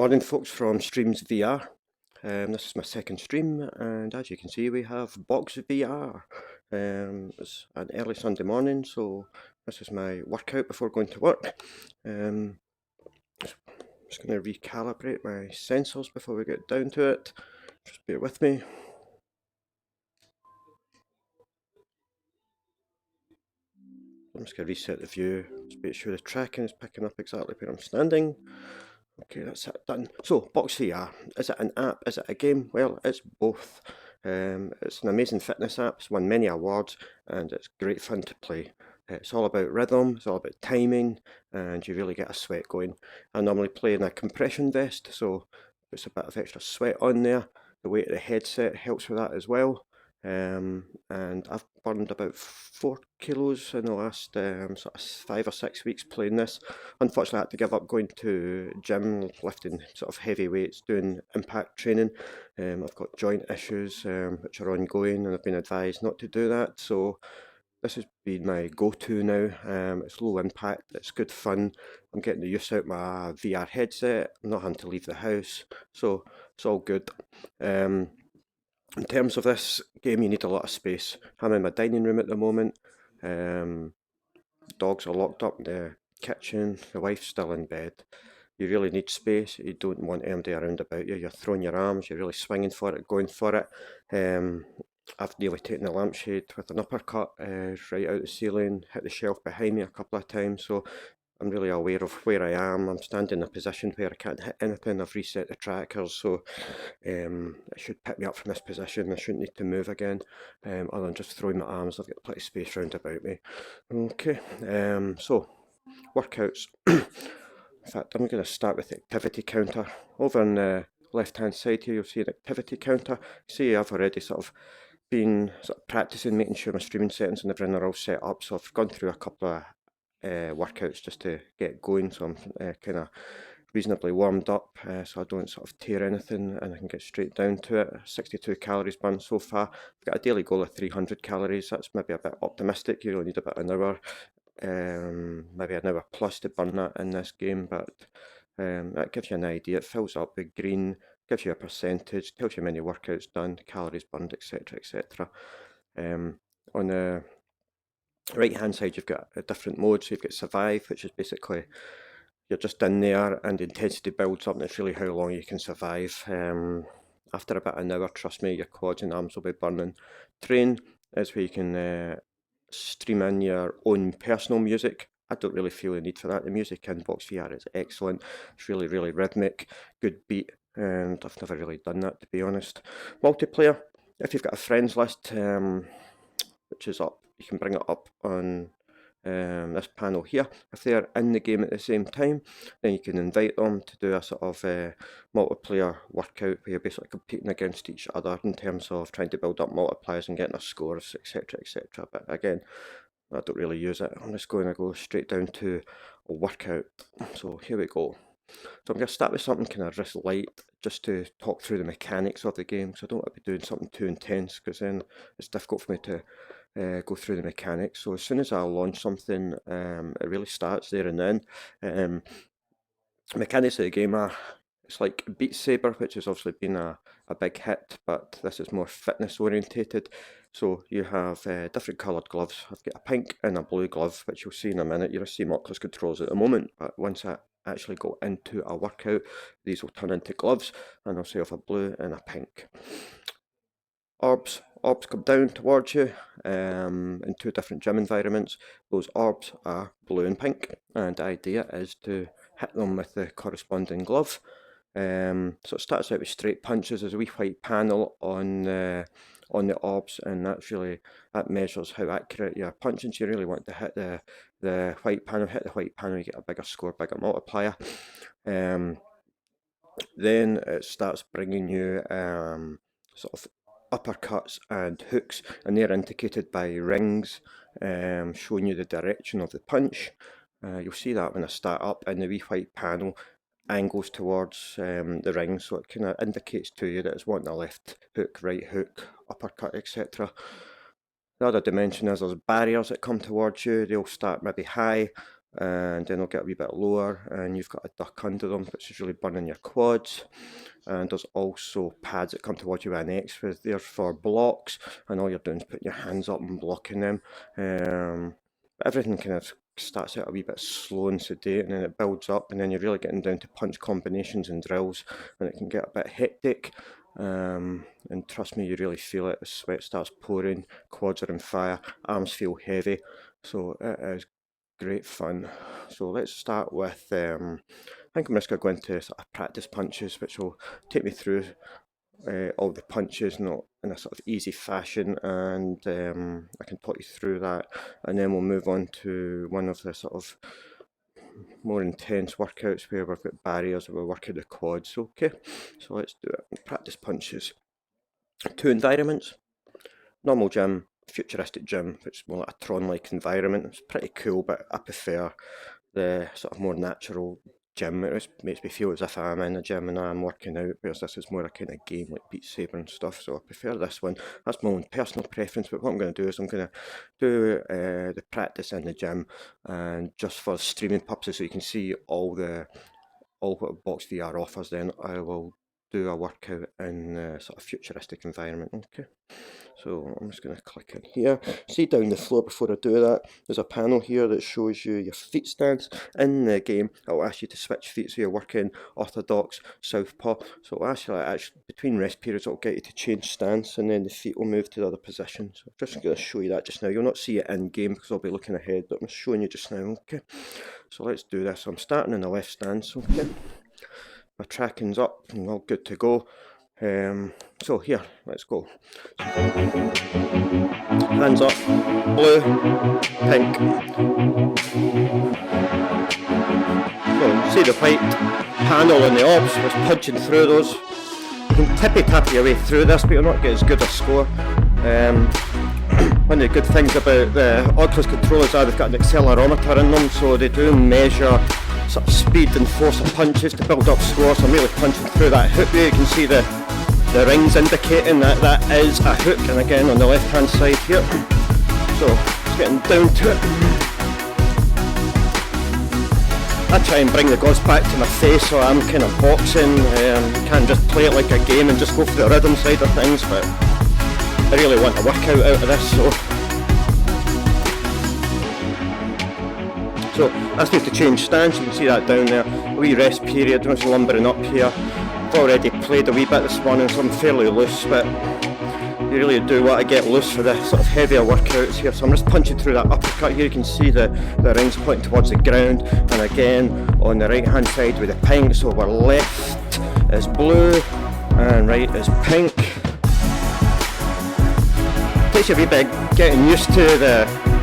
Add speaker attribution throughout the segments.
Speaker 1: Morning folks from Streams VR. This is my second stream, and as you can see we have Box VR. It's an early Sunday morning, so this is my workout before going to work. Just going to recalibrate my sensors before we get down to it. Just bear with me. I'm just going to reset the view, just make sure the tracking is picking up exactly where I'm standing. Okay, that's it, done. So, Box VR, is it an app, is it a game? Well, it's both. It's an amazing fitness app, it's won many awards, and it's great fun to play. It's all about rhythm, it's all about timing, and you really get a sweat going. I normally play in a compression vest, so there's a bit of extra sweat on there. The weight of the headset helps with that as well. And I've burned about 4 kilos in the last sort of 5 or 6 weeks playing this. Unfortunately, I had to give up going to gym, lifting sort of heavy weights, doing impact training. I've got joint issues which are ongoing, and I've been advised not to do that. So this has been my go-to now. It's low impact, it's good fun. I'm getting the use out my VR headset. I'm not having to leave the house, so it's all good. In terms of this game, you need a lot of space. I'm in my dining room at the moment. Dogs are locked up in the kitchen. The wife's still in bed. You really need space. You don't want anybody around about you. You're throwing your arms. You're really swinging for it, going for it. I've nearly taken the lampshade with an uppercut right out the ceiling, hit the shelf behind me a couple of times. So I'm really aware of where I am. I'm standing in a position where I can't hit anything. I've reset the trackers, so it should pick me up from this position. I shouldn't need to move again, other than just throwing my arms. I've got plenty of space round about me. Okay, so workouts. In fact, I'm going to start with the activity counter. Over on the left-hand side here, you'll see an activity counter. See, I've already sort of been practicing, making sure my streaming settings and everything are all set up. So I've gone through a couple of workouts just to get going, so I'm kind of reasonably warmed up, so I don't sort of tear anything, and I can get straight down to it. 62 calories burned so far. I've got a daily goal of 300 calories. That's maybe a bit optimistic. You only need about an hour, maybe an hour plus to burn that in this game, but that gives you an idea. It fills up with green, gives you a percentage, tells you how many workouts done, calories burned, etc, etc. On the right hand side, you've got a different modes. So you've got survive, which is basically you're just in there and the intensity builds up, and it's really how long you can survive. After about an hour, trust me, your quads and arms will be burning. Train is where you can stream in your own personal music. I don't really feel the need for that. The music in Box VR is excellent. It's really, really rhythmic, good beat, and I've never really done that, to be honest. Multiplayer, if you've got a friends list, which is up, you can bring it up on this panel here. If they're in the game at the same time, then you can invite them to do a sort of multiplayer workout where you're basically competing against each other in terms of trying to build up multipliers and getting their scores, etc, etc. But again, I don't really use it. I'm just going to go straight down to a workout. So here we go. So I'm going to start with something kind of wrist light, just to talk through the mechanics of the game. So I don't want to be doing something too intense, because then it's difficult for me to go through the mechanics. So as soon as I launch something, it really starts there and then. Mechanics of the game are, it's like Beat Saber, which has obviously been a big hit, but this is more fitness orientated. So you have different coloured gloves. I've got a pink and a blue glove, which you'll see in a minute. You're seeing Oculus controls at the moment, but once I actually go into a workout, these will turn into gloves, and I'll say off a blue and a pink. Orbs come down towards you in two different gym environments. Those orbs are blue and pink, and the idea is to hit them with the corresponding glove. So it starts out with straight punches. There's a wee white panel on the orbs, and that measures how accurate your punching. So you really want to hit the white panel. Hit the white panel, you get a bigger score, bigger multiplier. Then it starts bringing you sort of uppercuts and hooks, and they're indicated by rings showing you the direction of the punch. You'll see that when I start up, and the wee white panel angles towards the ring, so it kind of indicates to you that it's wanting a left hook, right hook, uppercut, etc. The other dimension is there's barriers that come towards you. They'll start maybe high, and then they'll get a wee bit lower, and you've got a duck under them, which is really burning your quads. And there's also pads that come towards you with an X with there for blocks, and all you're doing is putting your hands up and blocking them. Everything kind of starts out a wee bit slow and sedate, and then it builds up, and then you're really getting down to punch combinations and drills, and it can get a bit hectic. And trust me, you really feel it. The sweat starts pouring, quads are on fire, arms feel heavy, so it is great fun. So let's start with, I think I'm just going to go into sort of practice punches, which will take me through all the punches, not in a sort of easy fashion, and I can talk you through that, and then we'll move on to one of the sort of more intense workouts where we've got barriers and we're working the quads. Okay, so let's do it. Practice punches. 2 environments. Normal gym, futuristic gym, which is more like a Tron-like environment. It's pretty cool, but I prefer the sort of more natural gym. It makes me feel as if I'm in a gym and I'm working out, whereas this is more a kind of game like Beat Saber and stuff, so I prefer this one. That's my own personal preference, but what I'm going to do is I'm going to do the practice in the gym, and just for streaming purposes so you can see all what Box VR offers, then I will do a workout in a sort of futuristic environment. Okay, so I'm just going to click in here. See down the floor before I do that, there's a panel here that shows you your feet stance. In the game, it'll ask you to switch feet, so you're working orthodox, southpaw. So it'll ask you, like, actually, between rest periods, it'll get you to change stance, and then the feet will move to the other position. So I'm just going to show you that just now. You'll not see it in game because I'll be looking ahead, but I'm showing you just now. Okay, so let's do this. I'm starting in the left stance. Okay, my tracking's up and all good to go. So here, let's go. Hands up, blue, pink. So see the white panel on the obs, was punching through those. You can tippy-tap your way through this, but you'll not get as good a score. One of the good things about the Oculus controllers are they've got an accelerometer in them, so they do measure sort of speed and force of punches to build up scores. So I'm really punching through that hook there. You can see the rings indicating that that is a hook, and again on the left hand side here. So just getting down to it. I try and bring the gloves back to my face, so I'm kind of boxing. Can't just play it like a game and just go for the rhythm side of things, but I really want a workout out of this. So that's me to change stance. You can see that down there. A wee rest period. I was lumbering up here. I've already played a wee bit this morning, so I'm fairly loose, but you really do want to get loose for the sort of heavier workouts here. So I'm just punching through that uppercut here. You can see the rings pointing towards the ground, and again on the right hand side with the pink. So our left is blue and right is pink. Takes you a wee bit getting used to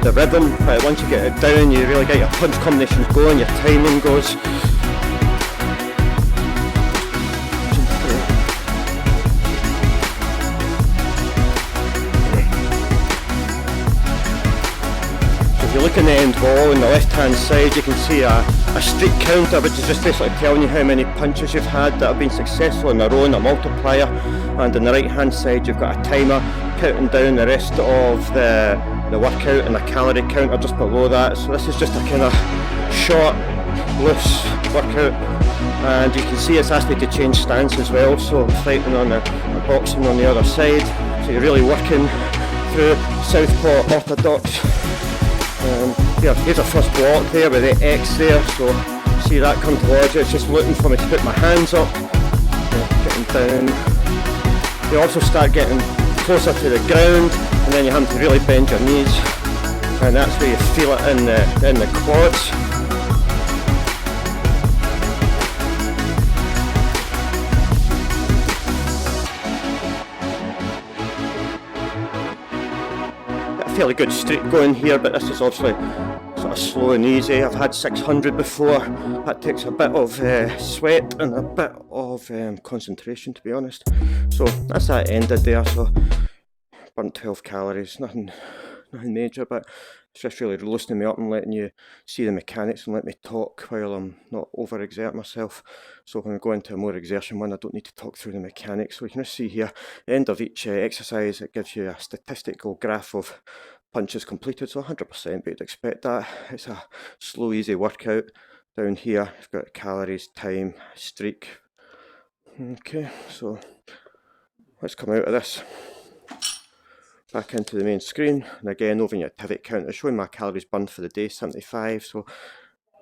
Speaker 1: the rhythm, but once you get it down, you really get your punch combinations going, your timing goes. If you look in the end wall on the left hand side, you can see a streak counter, which is just basically telling you how many punches you've had that have been successful in a row, and a multiplier. And on the right hand side you've got a timer counting down the rest of the workout, and a calorie counter just below that. So this is just a kind of short, loose workout, and you can see it's asked me to change stance as well. So I'm fighting on the boxing on the other side, so you're really working through southpaw orthodox. Here's a first block there with the X there, so see that come towards you. It's just looking for me to put my hands up, getting down. You also start getting closer to the ground, and then you have to really bend your knees, and that's where you feel it in the quads. Got a fairly good streak going here, but this is obviously sort of slow and easy. I've had 600 before. That takes a bit of sweat and a bit of concentration, to be honest. So that's that ended there. So burnt 12 calories, nothing major, but it's just really loosening me up and letting you see the mechanics and let me talk while I'm not overexert myself. So when we go into a more exertion one, I don't need to talk through the mechanics. So you can just see here, at the end of each exercise, it gives you a statistical graph of punches completed, so 100%, but you'd expect that. It's a slow, easy workout. Down here, you've got calories, time, streak. Okay, so let's come out of this. Back into the main screen, and again, over in your activity counter, showing my calories burned for the day, 75, so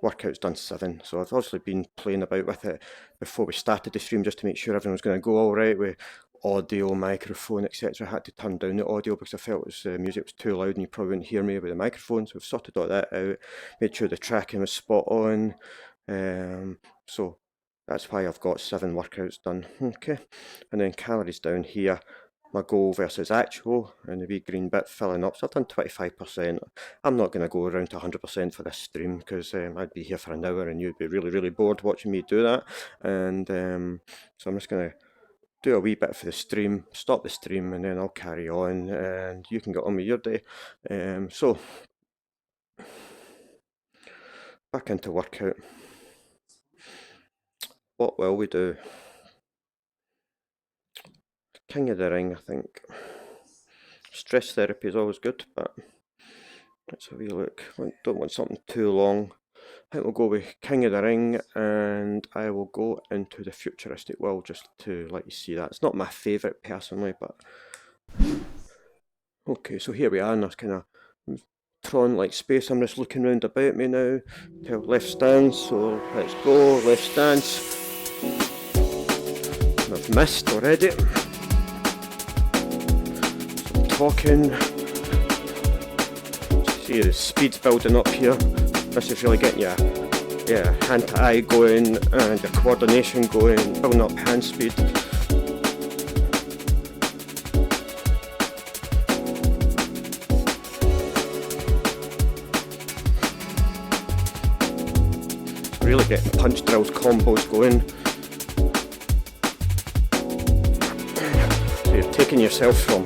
Speaker 1: workout's done 7. So I've obviously been playing about with it before we started the stream just to make sure everything was going to go alright with audio, microphone, etc. I had to turn down the audio because I felt the music was too loud and you probably wouldn't hear me with the microphone, so we've sorted all that out, made sure the tracking was spot on, so that's why I've got 7 workouts done. Okay, and then calories down here, my goal versus actual, and the wee green bit filling up, so I've done 25%. I'm not going to go around to 100% for this stream because I'd be here for an hour and you'd be really bored watching me do that, and so I'm just going to do a wee bit for the stream, stop the stream, and then I'll carry on and you can get on with your day. So back into workout. What will we do? King of the Ring, I think. Stress therapy is always good, but let's have a wee look. Don't want something too long. I think we'll go with King of the Ring, and I will go into the futuristic world just to let you see that. It's not my favourite personally, but okay, so here we are in this kind of Tron-like space. I'm just looking round about me now to left stance, so let's go, left stance. I've missed already. Talking. See the speed's building up here. This is really getting your hand to eye going and your coordination going, building up hand speed. Really getting punch drills, combos going. So you're taking yourself from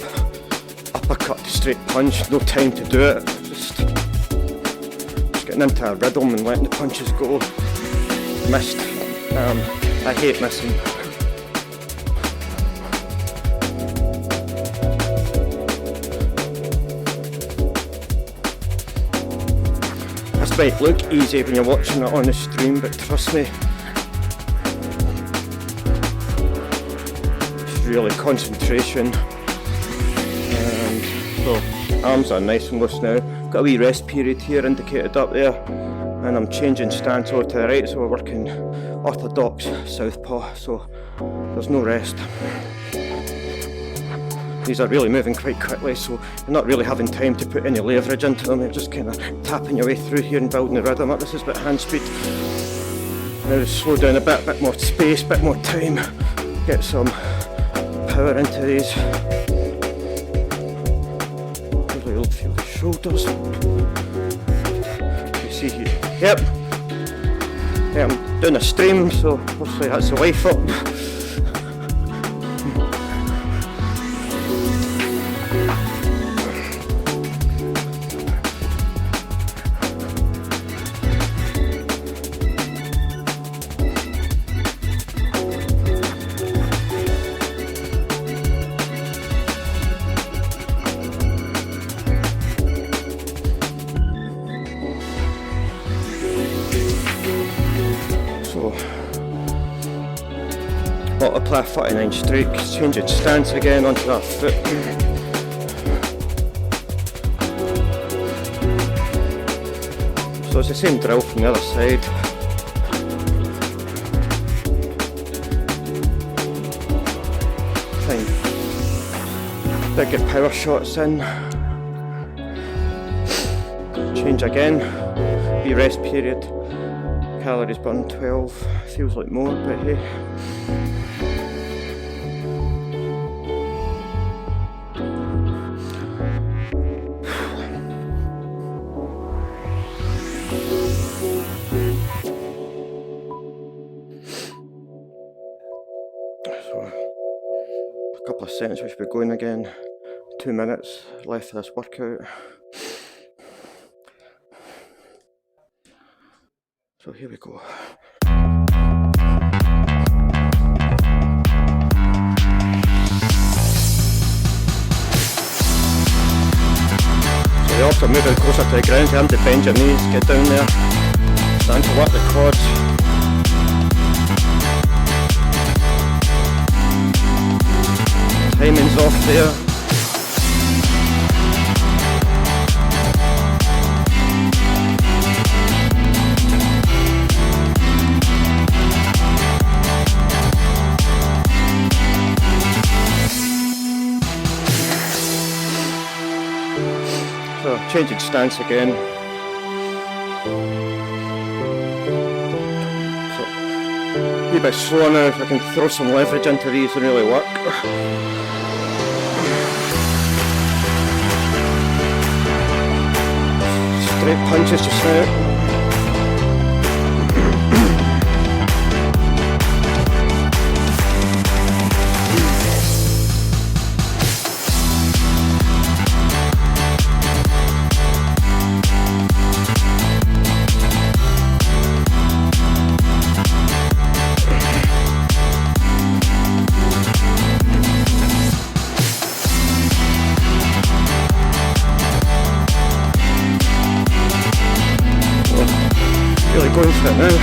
Speaker 1: uppercut to straight punch, no time to do it, just getting into a rhythm and letting the punches go. Missed. I hate missing. This might look easy when you're watching it on the stream, but trust me, it's really concentration. So arms are nice and loose now. Got a wee rest period here indicated up there, and I'm changing stance over to the right, so we're working orthodox southpaw, so there's no rest. These are really moving quite quickly, so you're not really having time to put any leverage into them. You're just kind of tapping your way through here and building the rhythm up. This is a bit hand speed. Now to slow down a bit more space, bit more time, get some power into these. Feel the shoulders. You see here. Yep. Yeah, I'm doing a stream, so obviously that's the life up. Multiply 49 strikes, changing stance again onto that foot. So it's the same drill from the other side. Fine. Big get power shots in. Change again. Wee rest period. Calories burned 12. Feels like more, but hey. A couple of seconds, we should be going again. 2 minutes left for this workout. So here we go. The opposite, moving closer to the ground, having to bend your knees, get down there, starting to work the quads. Timing's off there. So, changing stance again. So, a wee bit slower now, if I can throw some leverage into these and really work. Straight punches just now. Really going for it now.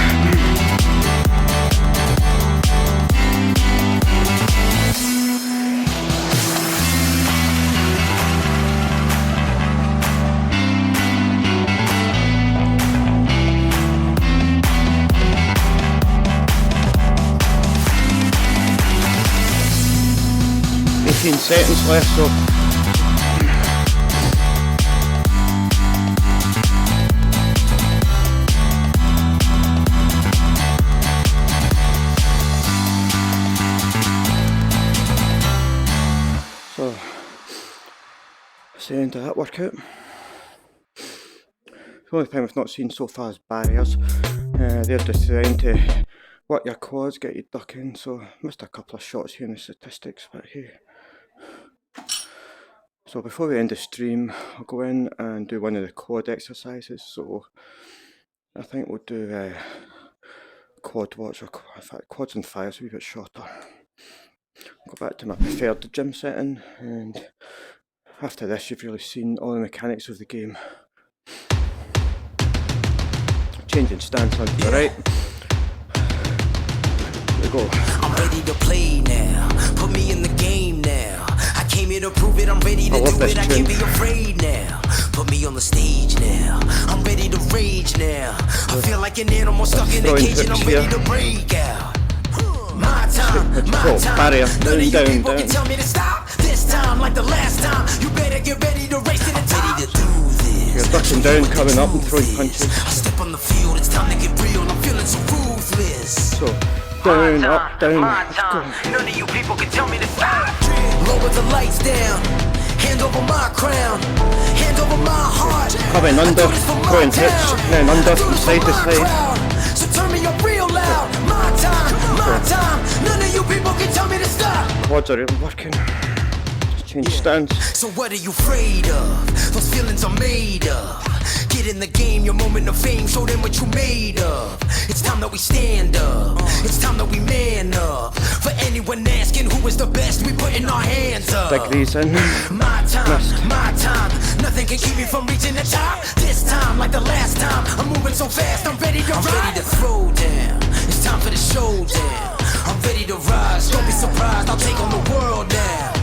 Speaker 1: 18 seconds left, so that's the end of that workout. The only thing I've not seen so far is barriers. They're designed to work your quads, get you ducking, so missed a couple of shots here in the statistics, but hey. So before we end the stream, I'll go in and do one of the quad exercises. So I think we'll do quad watch, or in fact quads and fires a wee bit shorter. I'll go back to my preferred gym setting, and after this you've really seen all the mechanics of the game. Changing stance onto the right. Here we go.
Speaker 2: I'm ready to play now. Put me in the game now. I came here to prove it. I'm ready to do it. I can't be afraid now. Put me on the stage now. I'm ready to rage now. I feel like an animal stuck in a cage and I'm ready to break out. My time, my time. None of you people can tell me to stop. This time, like the last time, you better get ready to race to the top. Ready to do this.
Speaker 1: You're ducking down, coming up and throwing punches.
Speaker 2: I step on the field, it's time to get real. I'm feeling so ruthless.
Speaker 1: So down, up, down.
Speaker 2: My time. None of you people can tell me to stop. Lower the lights down. Hand over my crown. Hand over my heart.
Speaker 1: Coming under, throwing hits, then under from side to side.
Speaker 2: So turn me up real loud. My time, my time. None of you people can tell me to stop.
Speaker 1: Quads are really working. Just change stance.
Speaker 2: So what are you afraid of? Those feelings are made of. Get in the game, your moment of fame, show them what you made of. It's time that we stand up. It's time that we man up. For anyone asking who is the best, we putting our hands up.
Speaker 1: Dig these in.
Speaker 2: My time, my time. Nothing can keep me from reaching the top. This time, like the last time, I'm moving so fast, I'm ready to ride. I'm ready to throw down. It's time for the showdown. I'm ready to rise. Don't be surprised, I'll take on the world now.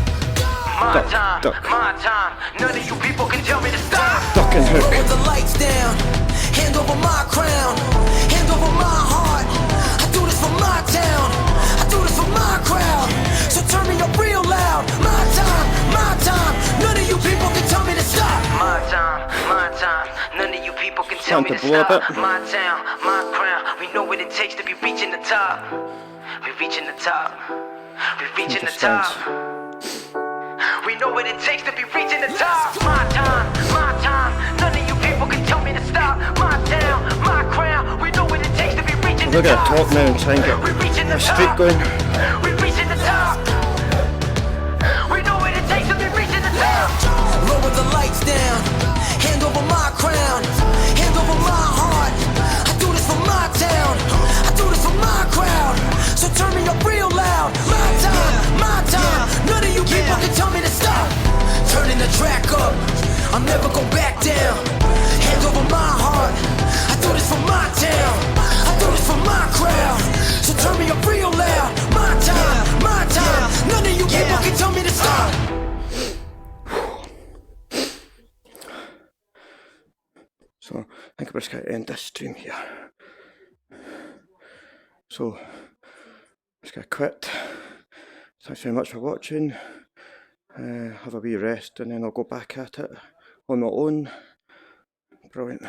Speaker 2: My time, my time. None of you people can tell me to stop.
Speaker 1: Duck and hook.
Speaker 2: Lower the lights down. Hand over my crown. Hand over my heart. I do this for my town. I do this for my crowd. So turn me up real loud. My time, my time. None of you people can tell me to stop. My time, my time. None of you people can tell me to stop. My town, my crown. We know what it takes to be reaching the top. We reaching the top. We reaching the top. We know what it takes to be reaching the top. My time, my time. None of you people can tell me to stop. My town, my crown. We know what it takes to be reaching the top.
Speaker 1: Look at the top now and try and get the streak going.
Speaker 2: We reaching the top. We know what it takes to be reaching the top. Lower the lights down. Hand over my crown. Hand over my heart. I do this for my town. I do this for my crowd. So turn me up real loud. My time, my time. None of you people can tell me to stop. Turning the track up. I'm never gonna back down. Hand over my heart. I do this for my town. I do this for my crowd. So turn me up real loud. My time, my time. None of you people can tell me to stop.
Speaker 1: So I think we're just going to end this stream here. So I'm just going to quit. Thanks very much for watching. Have a wee rest and then I'll go back at it on my own. Brilliant.